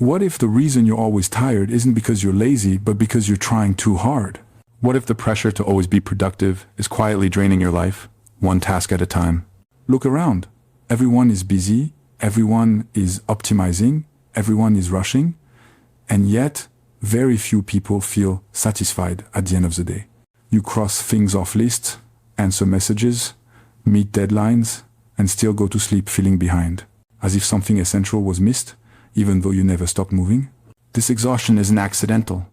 What if the reason you're always tired isn't because you're lazy, but because you're trying too hard? What if the pressure to always be productive is quietly draining your life, one task at a time? Look around. Everyone is busy, everyone is optimizing, everyone is rushing, and yet very few people feel satisfied at the end of the day. You cross things off lists, answer messages, meet deadlines, and still go to sleep feeling behind, as if something essential was missed, even though you never stopped moving. This exhaustion isn't accidental.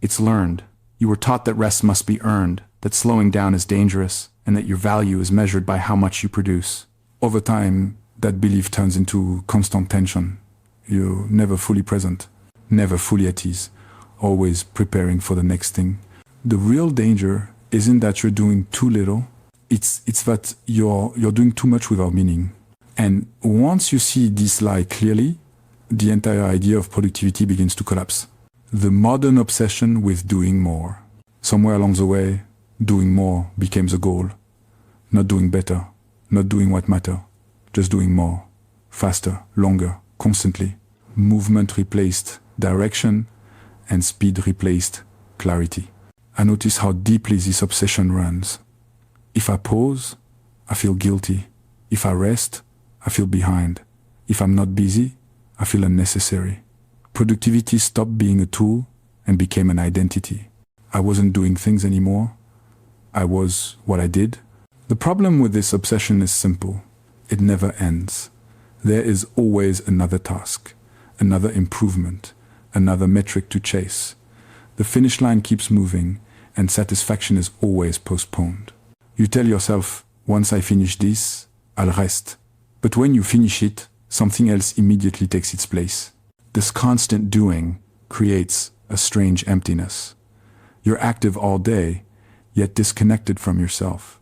It's learned. You were taught that rest must be earned, that slowing down is dangerous, and that your value is measured by how much you produce. Over time, that belief turns into constant tension. You're never fully present, never fully at ease, always preparing for the next thing. The real danger isn't that you're doing too little, it's that you're doing too much without meaning. And once you see this lie clearly, the entire idea of productivity begins to collapse. The modern obsession with doing more. Somewhere along the way, doing more became the goal. Not doing better, not doing what matters, just doing more, faster, longer, constantly. Movement replaced direction, and speed replaced clarity. I notice how deeply this obsession runs. If I pause, I feel guilty. If I rest, I feel behind. If I'm not busy, I feel unnecessary. Productivity stopped being a tool and became an identity. I wasn't doing things anymore. I was what I did. The problem with this obsession is simple. It never ends. There is always another task, another improvement, another metric to chase. The finish line keeps moving, and satisfaction is always postponed. You tell yourself, once I finish this, I'll rest. But when you finish it, something else immediately takes its place. This constant doing creates a strange emptiness. You're active all day, yet disconnected from yourself.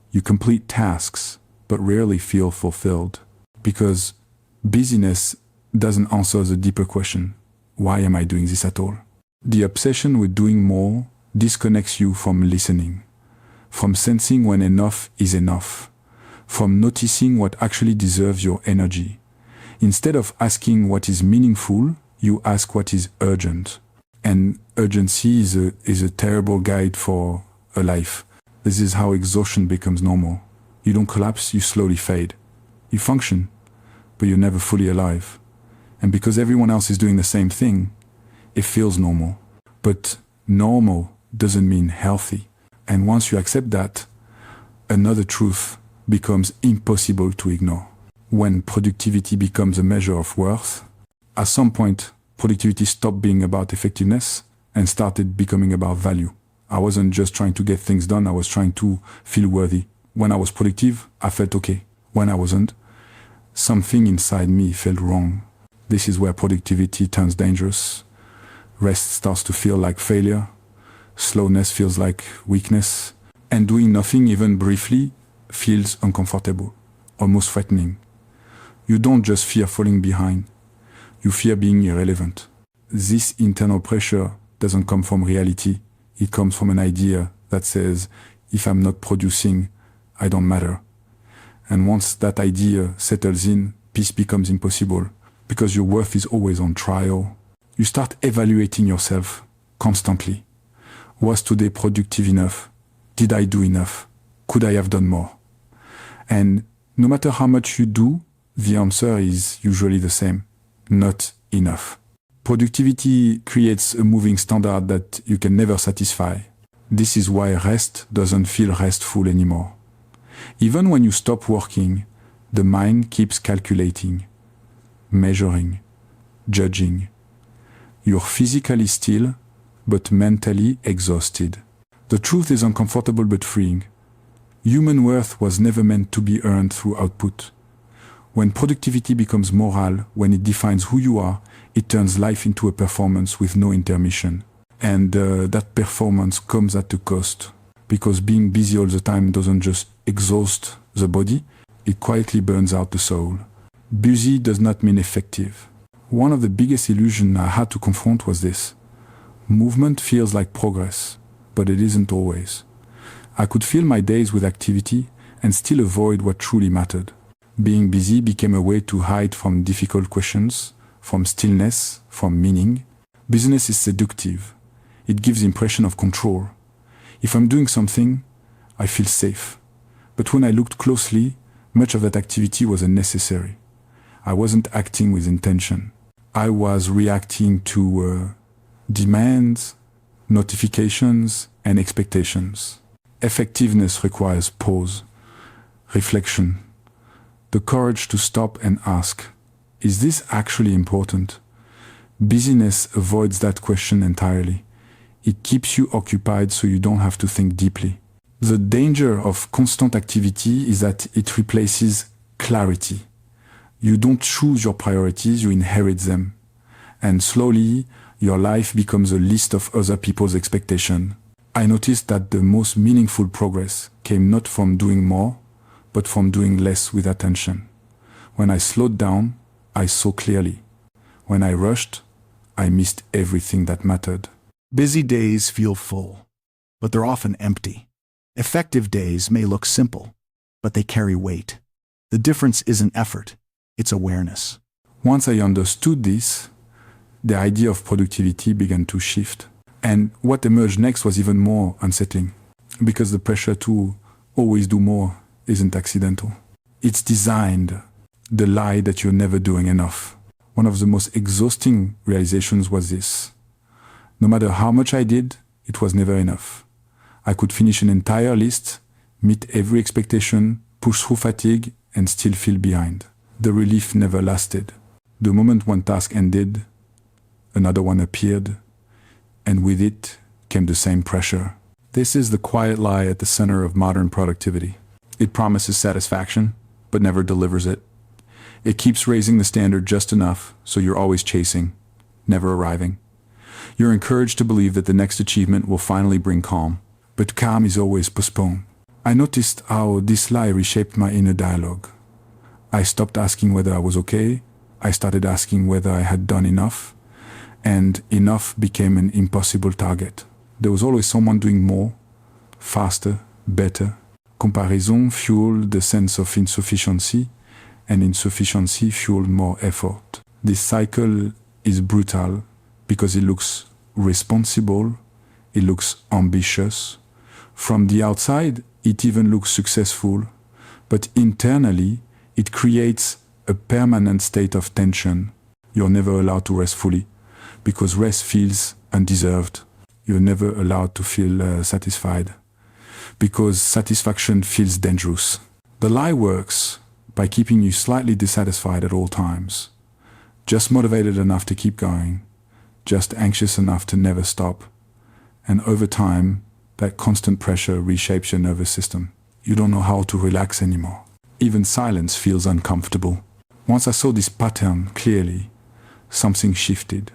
You complete tasks, but rarely feel fulfilled. Because busyness doesn't answer the deeper question, why am I doing this at all? The obsession with doing more disconnects you from listening, from sensing when enough is enough, from noticing what actually deserves your energy. Instead of asking what is meaningful, you ask what is urgent. And urgency is a terrible guide for a life. This is how exhaustion becomes normal. You don't collapse, you slowly fade. You function, but you're never fully alive. And because everyone else is doing the same thing, it feels normal. But normal doesn't mean healthy. And once you accept that, another truth becomes impossible to ignore. When productivity becomes a measure of worth, at some point, productivity stopped being about effectiveness and started becoming about value. I wasn't just trying to get things done, I was trying to feel worthy. When I was productive, I felt okay. When I wasn't, something inside me felt wrong. This is where productivity turns dangerous. Rest starts to feel like failure. Slowness feels like weakness. And doing nothing, even briefly, feels uncomfortable, almost threatening. You don't just fear falling behind. You fear being irrelevant. This internal pressure doesn't come from reality. It comes from an idea that says, if I'm not producing, I don't matter. And once that idea settles in, peace becomes impossible because your worth is always on trial. You start evaluating yourself constantly. Was today productive enough? Did I do enough? Could I have done more? And no matter how much you do, the answer is usually the same. Not enough. Productivity creates a moving standard that you can never satisfy. This is why rest doesn't feel restful anymore. Even when you stop working, the mind keeps calculating, measuring, judging. You're physically still, but mentally exhausted. The truth is uncomfortable but freeing. Human worth was never meant to be earned through output. When productivity becomes moral, when it defines who you are, it turns life into a performance with no intermission. And that performance comes at a cost. Because being busy all the time doesn't just exhaust the body, it quietly burns out the soul. Busy does not mean effective. One of the biggest illusions I had to confront was this. Movement feels like progress, but it isn't always. I could fill my days with activity and still avoid what truly mattered. Being busy became a way to hide from difficult questions, from stillness, from meaning. Business is seductive. It gives the impression of control. If I'm doing something, I feel safe. But when I looked closely, much of that activity was unnecessary. I wasn't acting with intention. I was reacting to demands, notifications, and expectations. Effectiveness requires pause, reflection, the courage to stop and ask, is this actually important? Busyness avoids that question entirely. It keeps you occupied so you don't have to think deeply. The danger of constant activity is that it replaces clarity. You don't choose your priorities, you inherit them. And slowly, your life becomes a list of other people's expectations. I noticed that the most meaningful progress came not from doing more, but from doing less with attention. When I slowed down, I saw clearly. When I rushed, I missed everything that mattered. Busy days feel full, but they're often empty. Effective days may look simple, but they carry weight. The difference isn't effort, it's awareness. Once I understood this, the idea of productivity began to shift. And what emerged next was even more unsettling, because the pressure to always do more isn't accidental. It's designed, the lie that you're never doing enough. One of the most exhausting realizations was this. No matter how much I did, it was never enough. I could finish an entire list, meet every expectation, push through fatigue, and still feel behind. The relief never lasted. The moment one task ended, another one appeared, and with it came the same pressure. This is the quiet lie at the center of modern productivity. It promises satisfaction, but never delivers it. It keeps raising the standard just enough, so you're always chasing, never arriving. You're encouraged to believe that the next achievement will finally bring calm, but calm is always postponed. I noticed how this lie reshaped my inner dialogue. I stopped asking whether I was okay. I started asking whether I had done enough, and enough became an impossible target. There was always someone doing more, faster, better. Comparison fueled the sense of insufficiency, and insufficiency fueled more effort. This cycle is brutal because it looks responsible, it looks ambitious. From the outside, it even looks successful, but internally, it creates a permanent state of tension. You're never allowed to rest fully, because rest feels undeserved. You're never allowed to feel satisfied, because satisfaction feels dangerous. The lie works by keeping you slightly dissatisfied at all times, just motivated enough to keep going, just anxious enough to never stop. And over time, that constant pressure reshapes your nervous system. You don't know how to relax anymore. Even silence feels uncomfortable. Once I saw this pattern clearly, something shifted.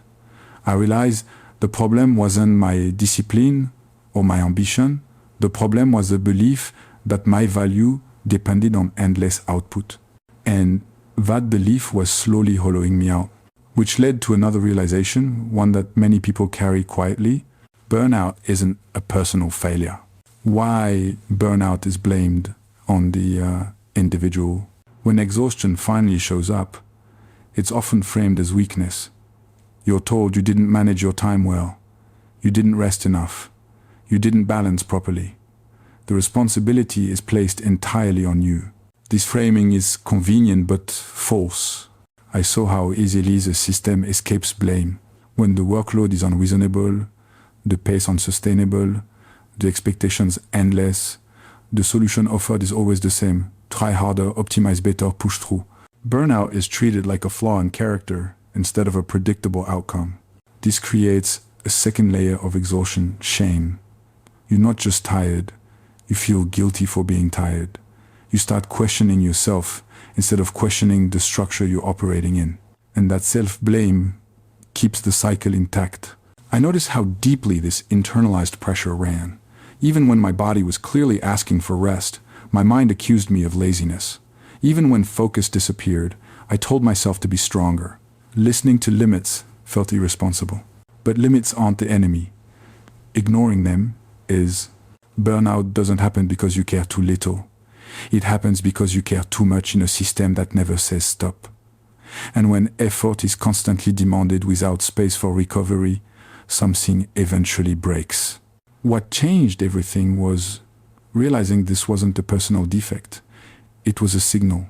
I realized the problem wasn't my discipline or my ambition. The problem was the belief that my value depended on endless output. And that belief was slowly hollowing me out, which led to another realization, one that many people carry quietly. Burnout isn't a personal failure. Why burnout is blamed on the individual? When exhaustion finally shows up, it's often framed as weakness. You're told you didn't manage your time well, you didn't rest enough, you didn't balance properly. The responsibility is placed entirely on you. This framing is convenient but false. I saw how easily the system escapes blame. When the workload is unreasonable, the pace unsustainable, the expectations endless, the solution offered is always the same. Try harder, optimize better, push through. Burnout is treated like a flaw in character instead of a predictable outcome. This creates a second layer of exhaustion, shame. You're not just tired, you feel guilty for being tired. You start questioning yourself instead of questioning the structure you're operating in. And that self-blame keeps the cycle intact. I noticed how deeply this internalized pressure ran. Even when my body was clearly asking for rest, my mind accused me of laziness. Even when focus disappeared, I told myself to be stronger. Listening to limits felt irresponsible. But limits aren't the enemy. Ignoring them is. Burnout doesn't happen because you care too little. It happens because you care too much in a system that never says stop. And when effort is constantly demanded without space for recovery, something eventually breaks. What changed everything was realizing this wasn't a personal defect. It was a signal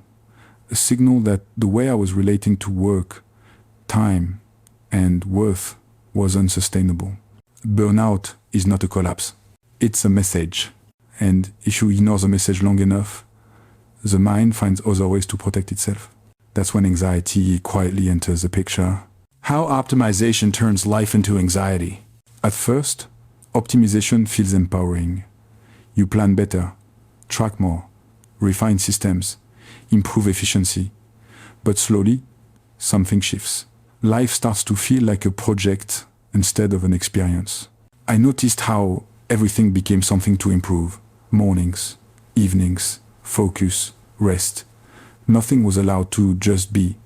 that the way I was relating to work, time, and worth was unsustainable. Burnout is not a collapse. It's a message. And if you ignore the message long enough, the mind finds other ways to protect itself. That's when anxiety quietly enters the picture. How optimization turns life into anxiety. At first, optimization feels empowering. You plan better, track more, refine systems, improve efficiency. But slowly, something shifts. Life starts to feel like a project instead of an experience. I noticed how everything became something to improve. Mornings, evenings, focus, rest. Nothing was allowed to just be.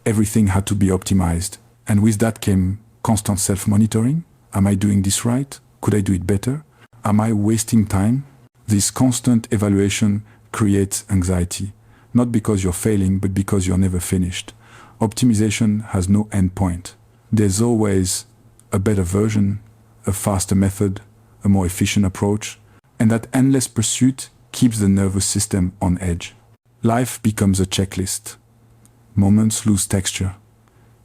Everything had to be optimized. And with that came constant self-monitoring. Am I doing this right? Could I do it better? Am I wasting time? This constant evaluation creates anxiety. Not because you're failing, but because you're never finished. Optimization has no end point. There's always a better version, a faster method, a more efficient approach, and that endless pursuit keeps the nervous system on edge. Life becomes a checklist. Moments lose texture.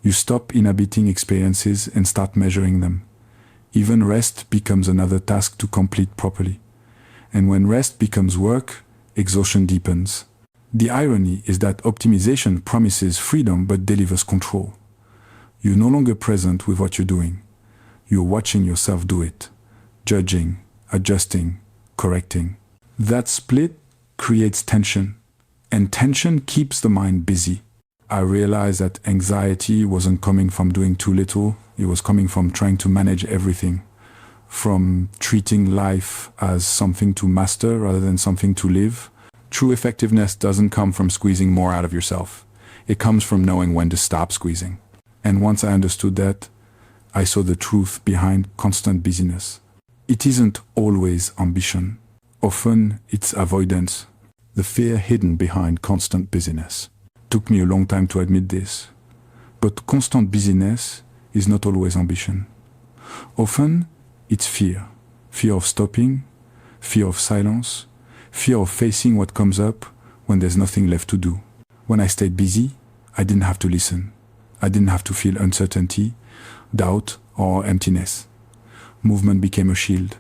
You stop inhabiting experiences and start measuring them. Even rest becomes another task to complete properly. And when rest becomes work, exhaustion deepens. The irony is that optimization promises freedom but delivers control. You're no longer present with what you're doing. You're watching yourself do it, judging, adjusting, correcting. That split creates tension, and tension keeps the mind busy. I realized that anxiety wasn't coming from doing too little, it was coming from trying to manage everything, from treating life as something to master rather than something to live. True effectiveness doesn't come from squeezing more out of yourself. It comes from knowing when to stop squeezing. And once I understood that, I saw the truth behind constant busyness. It isn't always ambition. Often it's avoidance, the fear hidden behind constant busyness. Took me a long time to admit this. But constant busyness is not always ambition. Often it's fear. Fear of stopping, fear of silence, fear of facing what comes up when there's nothing left to do. When I stayed busy, I didn't have to listen. I didn't have to feel uncertainty, doubt, or emptiness. Movement became a shield.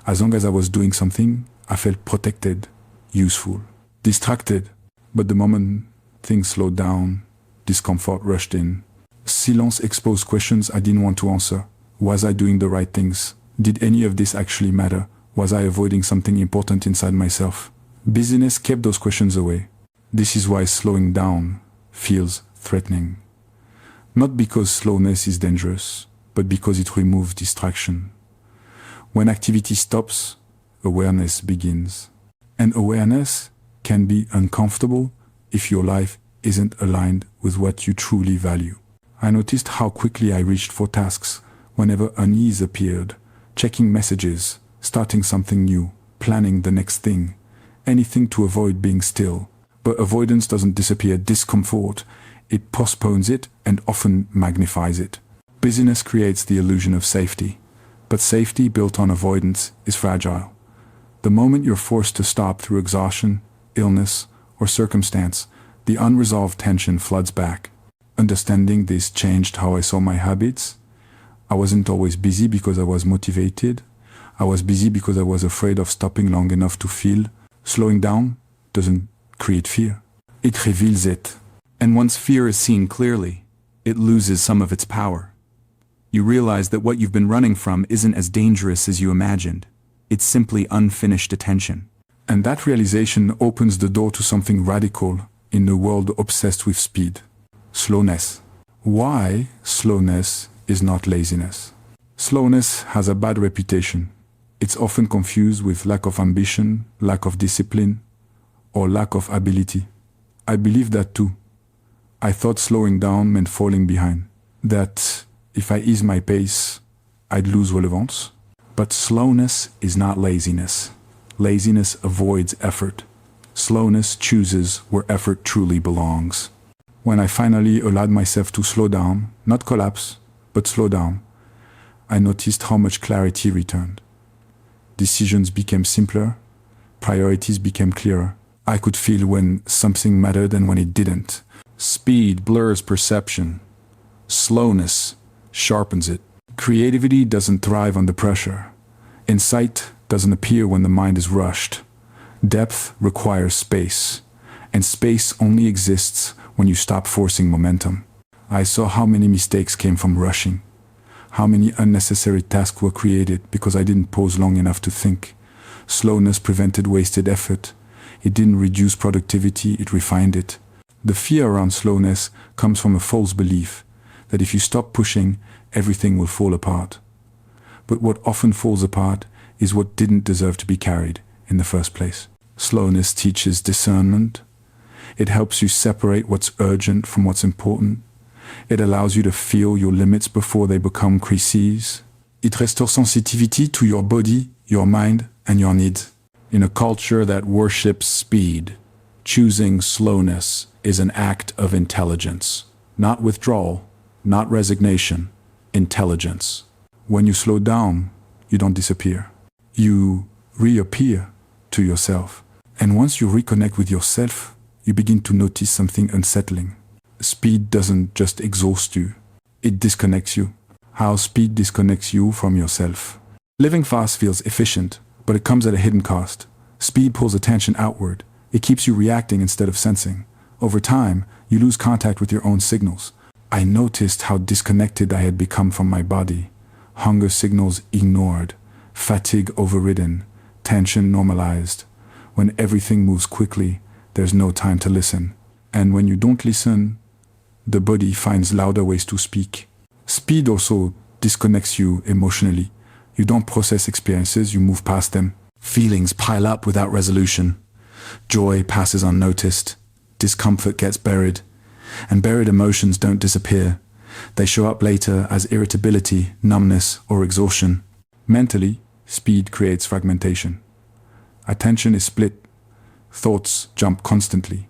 As long as I was doing something, I felt protected, useful, distracted. But the moment things slowed down, discomfort rushed in. Silence exposed questions I didn't want to answer. Was I doing the right things? Did any of this actually matter? Was I avoiding something important inside myself? Busyness kept those questions away. This is why slowing down feels threatening. Not because slowness is dangerous, but because it removes distraction. When activity stops, awareness begins. And awareness can be uncomfortable if your life isn't aligned with what you truly value. I noticed how quickly I reached for tasks whenever unease appeared, checking messages, starting something new, planning the next thing, anything to avoid being still. But avoidance doesn't disappear discomfort, it postpones it and often magnifies it. Busyness creates the illusion of safety, but safety built on avoidance is fragile. The moment you're forced to stop through exhaustion, illness, or circumstance, the unresolved tension floods back. Understanding this changed how I saw my habits. I wasn't always busy because I was motivated. I was busy because I was afraid of stopping long enough to feel. Slowing down doesn't create fear. It reveals it. And once fear is seen clearly, it loses some of its power. You realize that what you've been running from isn't as dangerous as you imagined. It's simply unfinished attention. And that realization opens the door to something radical in a world obsessed with speed. Slowness. Why slowness is not laziness? Slowness has a bad reputation. It's often confused with lack of ambition, lack of discipline, or lack of ability. I believed that too. I thought slowing down meant falling behind. That if I ease my pace, I'd lose relevance. But slowness is not laziness. Laziness avoids effort. Slowness chooses where effort truly belongs. When I finally allowed myself to slow down, not collapse, but slow down, I noticed how much clarity returned. Decisions became simpler, priorities became clearer. I could feel when something mattered and when it didn't. Speed blurs perception. Slowness sharpens it. Creativity doesn't thrive under pressure. Insight doesn't appear when the mind is rushed. Depth requires space, and space only exists when you stop forcing momentum. I saw how many mistakes came from rushing, how many unnecessary tasks were created because I didn't pause long enough to think. Slowness prevented wasted effort. It didn't reduce productivity, it refined it. The fear around slowness comes from a false belief that if you stop pushing, everything will fall apart. But what often falls apart is what didn't deserve to be carried in the first place. Slowness teaches discernment. It helps you separate what's urgent from what's important. It allows you to feel your limits before they become crises. It restores sensitivity to your body, your mind, and your needs. In a culture that worships speed, choosing slowness is an act of intelligence. Not withdrawal, not resignation, intelligence. When you slow down, you don't disappear. You reappear to yourself. And once you reconnect with yourself, you begin to notice something unsettling. Speed doesn't just exhaust you, it disconnects you. How speed disconnects you from yourself. Living fast feels efficient, but it comes at a hidden cost. Speed pulls attention outward. It keeps you reacting instead of sensing. Over time, you lose contact with your own signals. I noticed how disconnected I had become from my body. Hunger signals ignored, fatigue overridden, tension normalized. When everything moves quickly, there's no time to listen. And when you don't listen, the body finds louder ways to speak. Speed also disconnects you emotionally. You don't process experiences, you move past them. Feelings pile up without resolution. Joy passes unnoticed. Discomfort gets buried. And buried emotions don't disappear. They show up later as irritability, numbness, or exhaustion. Mentally, speed creates fragmentation. Attention is split. Thoughts jump constantly.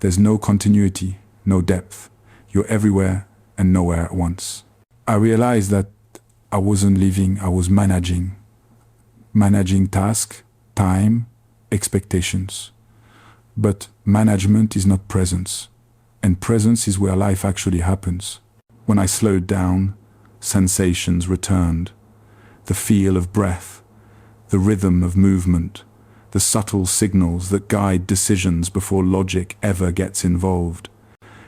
There's no continuity, no depth. You're everywhere and nowhere at once. I realized that I wasn't living, I was managing. Managing tasks, time, expectations. But management is not presence. And presence is where life actually happens. When I slowed down, sensations returned. The feel of breath, the rhythm of movement, the subtle signals that guide decisions before logic ever gets involved.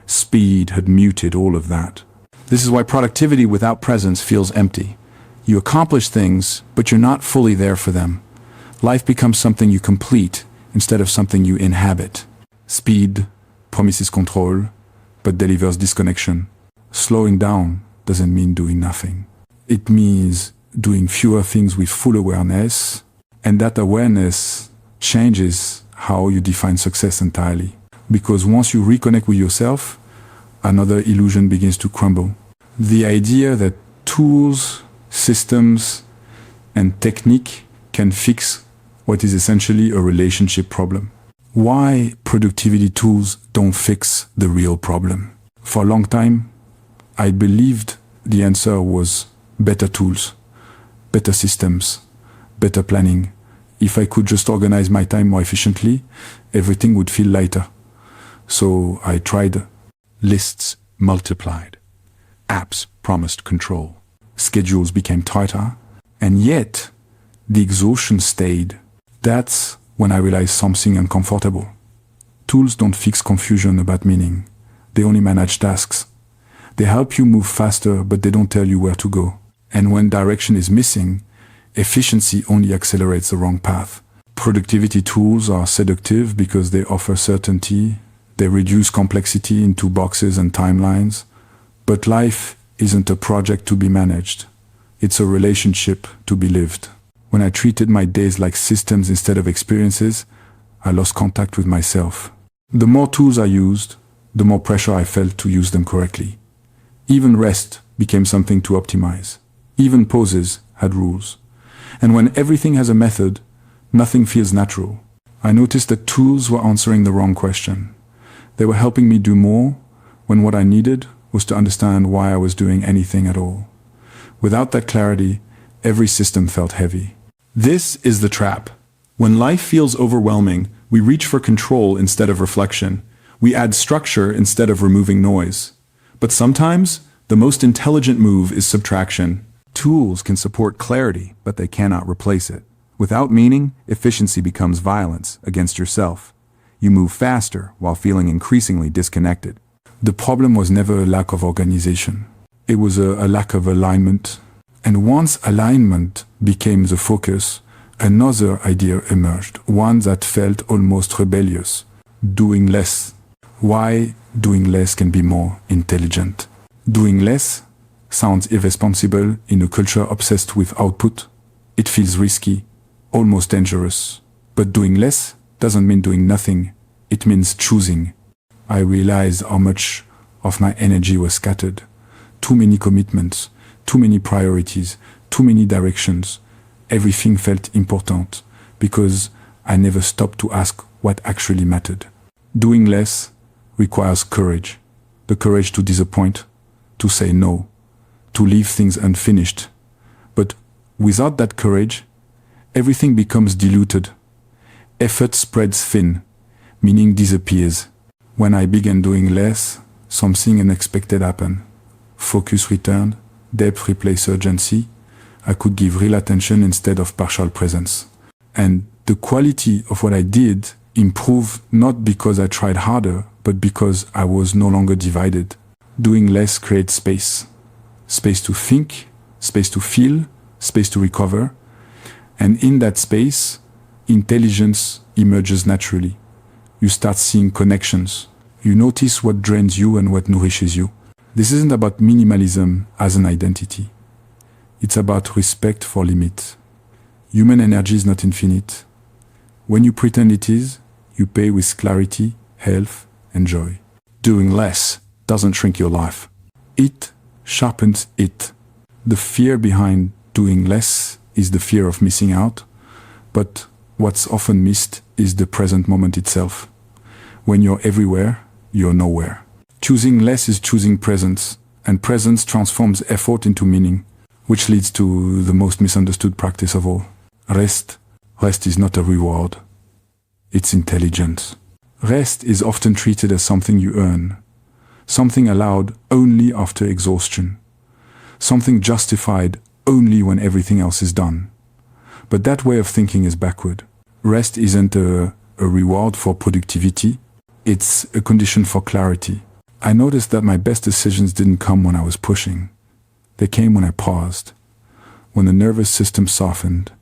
Speed had muted all of that. This is why productivity without presence feels empty. You accomplish things, but you're not fully there for them. Life becomes something you complete instead of something you inhabit. Speed promises control, but delivers disconnection. Slowing down doesn't mean doing nothing. It means doing fewer things with full awareness, and that awareness changes how you define success entirely. Because once you reconnect with yourself, another illusion begins to crumble. The idea that tools, systems, and technique can fix what is essentially a relationship problem. Why productivity tools don't fix the real problem? For a long time, I believed the answer was better tools, better systems, better planning. If I could just organize my time more efficiently, everything would feel lighter. So I tried. Lists multiplied. Apps promised control. Schedules became tighter. And yet, the exhaustion stayed. That's when I realized something uncomfortable. Tools don't fix confusion about meaning. They only manage tasks. They help you move faster, but they don't tell you where to go. And when direction is missing, efficiency only accelerates the wrong path. Productivity tools are seductive because they offer certainty. They reduce complexity into boxes and timelines. But life isn't a project to be managed. It's a relationship to be lived. When I treated my days like systems instead of experiences, I lost contact with myself. The more tools I used, the more pressure I felt to use them correctly. Even rest became something to optimize. Even pauses had rules. And when everything has a method, nothing feels natural. I noticed that tools were answering the wrong question. They were helping me do more, when what I needed was to understand why I was doing anything at all. Without that clarity, every system felt heavy. This is the trap. When life feels overwhelming, we reach for control instead of reflection. We add structure instead of removing noise. But sometimes, the most intelligent move is subtraction. Tools can support clarity, but they cannot replace it. Without meaning, efficiency becomes violence against yourself. You move faster while feeling increasingly disconnected. The problem was never a lack of organization. It was a lack of alignment. And once alignment became the focus, another idea emerged, one that felt almost rebellious. Doing less. Why doing less can be more intelligent? Doing less sounds irresponsible in a culture obsessed with output. It feels risky, almost dangerous. But doing less doesn't mean doing nothing. It means choosing. I realized how much of my energy was scattered. Too many commitments, too many priorities, too many directions. Everything felt important because I never stopped to ask what actually mattered. Doing less requires courage. The courage to disappoint, to say no, to leave things unfinished. But without that courage, everything becomes diluted. Effort spreads thin, meaning disappears. When I began doing less, something unexpected happened. Focus returned, depth replaced urgency. I could give real attention instead of partial presence. And the quality of what I did improved not because I tried harder, but because I was no longer divided. Doing less creates space. Space to think, space to feel, space to recover. And in that space, intelligence emerges naturally. You start seeing connections. You notice what drains you and what nourishes you. This isn't about minimalism as an identity. It's about respect for limits. Human energy is not infinite. When you pretend it is, you pay with clarity, health, and joy. Doing less doesn't shrink your life. It sharpens it. The fear behind doing less is the fear of missing out, but what's often missed is the present moment itself. When you're everywhere, you're nowhere. Choosing less is choosing presence, and presence transforms effort into meaning, which leads to the most misunderstood practice of all. Rest. Rest is not a reward. It's intelligence. Rest is often treated as something you earn, something allowed only after exhaustion, something justified only when everything else is done. But that way of thinking is backward. Rest isn't a reward for productivity, it's a condition for clarity. I noticed that my best decisions didn't come when I was pushing. They came when I paused, when the nervous system softened,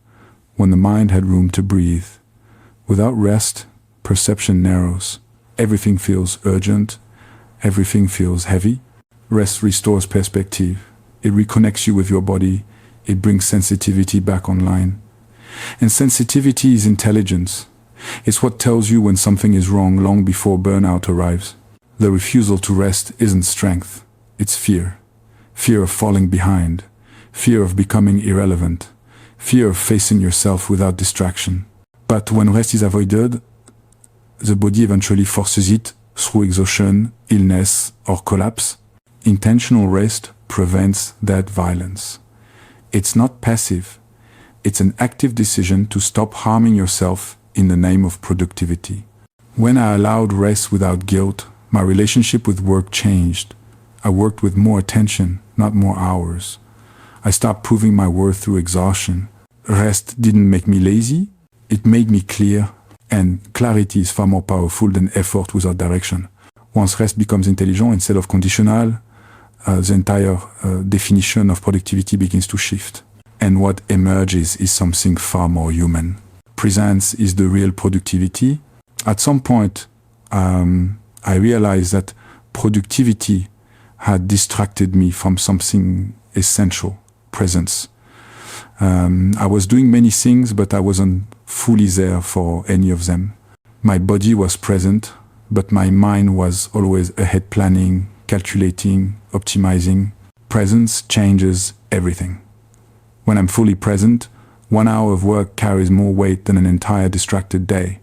when the mind had room to breathe. Without rest, perception narrows. Everything feels urgent. Everything feels heavy. Rest restores perspective. It reconnects you with your body. It brings sensitivity back online. And sensitivity is intelligence. It's what tells you when something is wrong long before burnout arrives. The refusal to rest isn't strength. It's fear. Fear of falling behind. Fear of becoming irrelevant. Fear of facing yourself without distraction. But when rest is avoided, the body eventually forces it through exhaustion, illness, or collapse. Intentional rest prevents that violence. It's not passive. It's an active decision to stop harming yourself in the name of productivity. When I allowed rest without guilt, my relationship with work changed. I worked with more attention, not more hours. I stopped proving my worth through exhaustion. Rest didn't make me lazy, it made me clear, and clarity is far more powerful than effort without direction. Once rest becomes intelligent instead of conditional, the entire definition of productivity begins to shift. And what emerges is something far more human. Presence is the real productivity. At some point, I realized that productivity had distracted me from something essential, presence. I was doing many things, but I wasn't fully there for any of them. My body was present, but my mind was always ahead planning, calculating, optimizing. Presence changes everything. When I'm fully present, 1 hour of work carries more weight than an entire distracted day.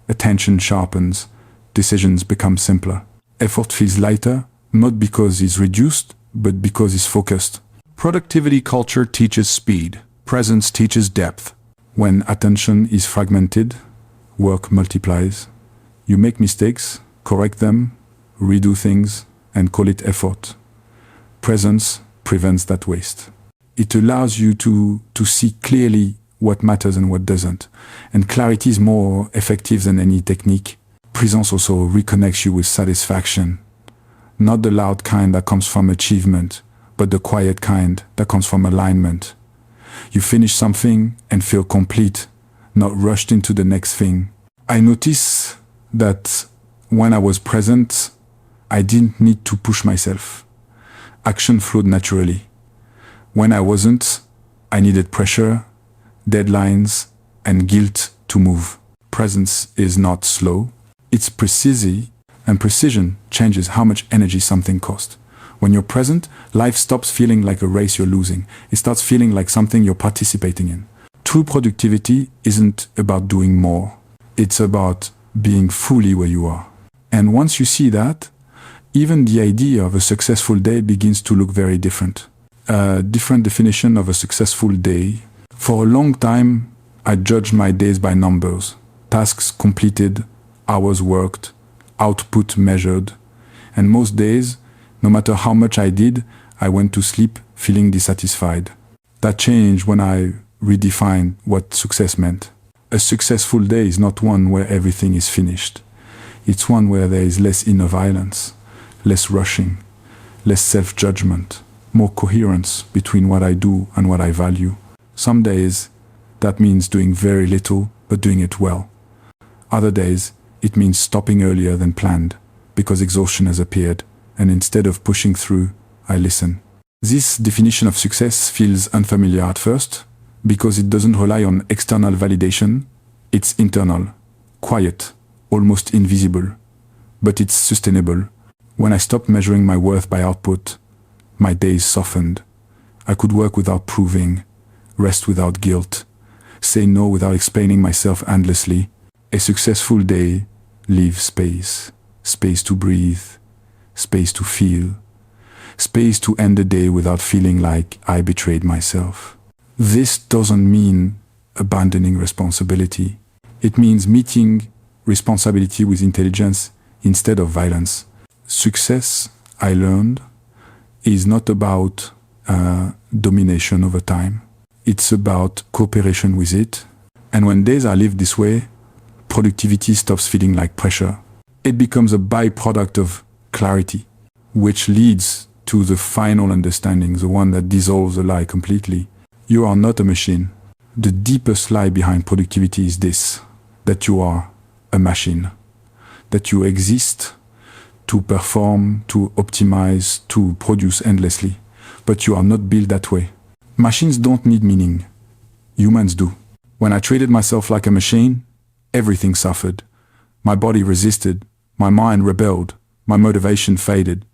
Attention sharpens, decisions become simpler. Effort feels lighter, not because he's reduced, but because he's focused. Productivity culture teaches speed. Presence teaches depth. When attention is fragmented, work multiplies. You make mistakes, correct them, redo things, and call it effort. Presence prevents that waste. It allows you to see clearly what matters and what doesn't. And clarity is more effective than any technique. Présence also reconnects you with satisfaction. Not the loud kind that comes from achievement, but the quiet kind that comes from alignment. You finish something and feel complete, not rushed into the next thing. I noticed that when I was present, I didn't need to push myself. Action flowed naturally. When I wasn't, I needed pressure, deadlines, and guilt to move. Presence is not slow, it's precise, and precision changes how much energy something costs. When you're present, life stops feeling like a race you're losing. It starts feeling like something you're participating in. True productivity isn't about doing more. It's about being fully where you are. And once you see that, even the idea of a successful day begins to look very different. A different definition of a successful day. For a long time, I judged my days by numbers. Tasks completed, hours worked, output measured. And most days, no matter how much I did, I went to sleep feeling dissatisfied. That changed when I redefined what success meant. A successful day is not one where everything is finished. It's one where there is less inner violence, less rushing, less self-judgment, more coherence between what I do and what I value. Some days, that means doing very little, but doing it well. Other days, it means stopping earlier than planned, because exhaustion has appeared, and instead of pushing through, I listen. This definition of success feels unfamiliar at first, because it doesn't rely on external validation. It's internal, quiet, almost invisible, but it's sustainable. When I stopped measuring my worth by output, my days softened. I could work without proving, rest without guilt, say no without explaining myself endlessly. A successful day leaves space, space to breathe, space to feel, space to end the day without feeling like I betrayed myself. This doesn't mean abandoning responsibility. It means meeting responsibility with intelligence instead of violence. Success, I learned, is not about domination over time. It's about cooperation with it. And when days are lived this way, productivity stops feeling like pressure. It becomes a byproduct of clarity, which leads to the final understanding, the one that dissolves a lie completely. You are not a machine. The deepest lie behind productivity is this, that you are a machine, that you exist to perform, to optimize, to produce endlessly. But you are not built that way. Machines don't need meaning. Humans do. When I treated myself like a machine, everything suffered. My body resisted. My mind rebelled. My motivation faded.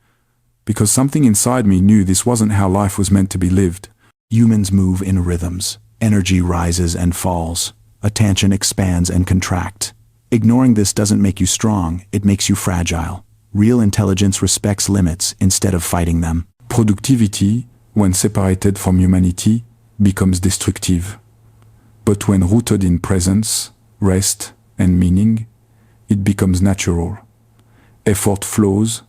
Because something inside me knew this wasn't how life was meant to be lived. Humans move in rhythms. Energy rises and falls. Attention expands and contracts. Ignoring this doesn't make you strong, it makes you fragile. Real intelligence respects limits instead of fighting them. Productivity, when separated from humanity, becomes destructive. But when rooted in presence, rest, and meaning, it becomes natural. Effort flows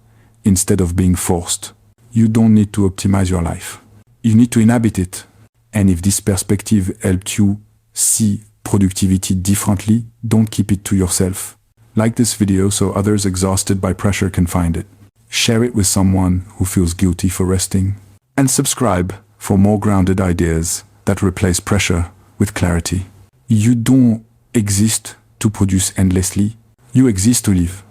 instead of being forced. You don't need to optimize your life. You need to inhabit it. And if this perspective helped you see productivity differently, don't keep it to yourself. Like this video so others exhausted by pressure can find it. Share it with someone who feels guilty for resting. And subscribe for more grounded ideas that replace pressure with clarity. You don't exist to produce endlessly. You exist to live.